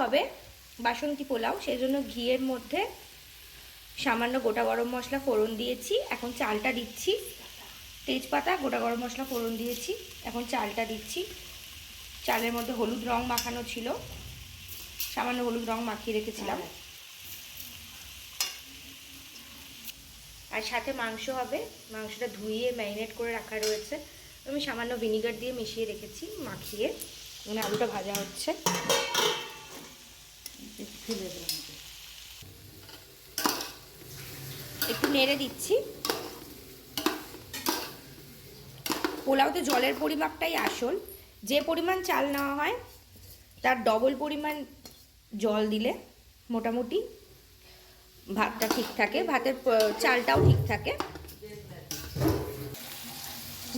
হবে, বাসন্তী পোলাও, সেই জন্য ঘিয়ের মধ্যে সামান্য গোটা গরম মশলা ফোড়ন দিয়েছি। এখন চালটা দিচ্ছি, তেজপাতা গোটা গরম মশলা ফোড়ন দিয়েছি, এখন চালটা দিচ্ছি। চালের মধ্যে হলুদ রং মাখানো ছিল, সামান্য হলুদ রং মাখিয়ে রেখেছিলাম। আর সাথে মাংস হবে, মাংসটা ধুইয়ে ম্যারিনেট করে রাখা রয়েছে, আমি সামান্য ভিনিগার দিয়ে মিশিয়ে রেখেছি মাখিয়ে। মানে আলুটা ভাজা হচ্ছে, একটু নেড়ে দিচ্ছি। পোলাওতে জলের পরিমাপটাই আসল, যে পরিমাণ চাল নেওয়া হয় তার ডবল পরিমাণ জল দিলে মোটামুটি ভাতটা ঠিক থাকে, ভাতের চালটাও ঠিক থাকে।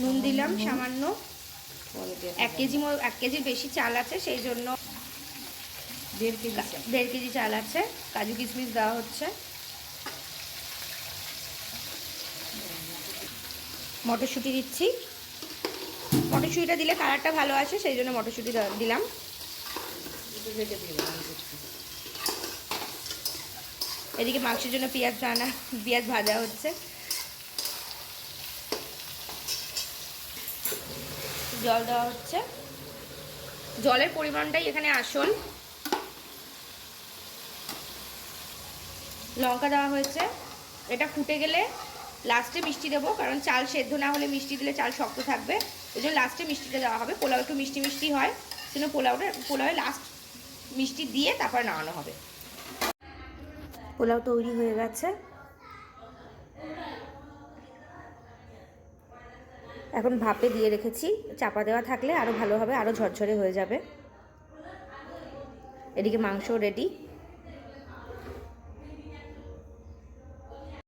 নুন দিলাম সামান্য, 1 কেজির বেশি চাল আছে, সেই জন্য 1.5 কেজি চাল আছে। কাজু কিশমিশ দেওয়া হচ্ছে, মটরশুঁটি দিচ্ছি। মটরশুঁটিটা দিলে কালারটা ভালো আসে, সেই জন্য মটরশুঁটি দিলাম। এদিকে মাংসের জন্য পেঁয়াজ ভাজা হচ্ছে। জল দেওয়া হচ্ছে, জলের পরিমাণটাই এখানে আসল। লঙ্কা দেওয়া হয়েছে, এটা ফুটে গেলে লাস্টে মিষ্টি দেবো, কারণ চাল সেদ্ধ না হলে মিষ্টি দিলে চাল শক্ত থাকবে, এই জন্য লাস্টে মিষ্টিটা দেওয়া হবে। পোলাও একটু মিষ্টি মিষ্টি হয়, সেজন্য পোলাওয়ে লাস্ট মিষ্টি দিয়ে তারপর নামানো হবে। পোলাও তৈরি হয়ে গেছে, এখন ভাপে দিয়ে রেখেছি। চাপা দেওয়া থাকলে আরও ভালো হবে, আরও ঝরঝরে হয়ে যাবে। এদিকে মাংস রেডি।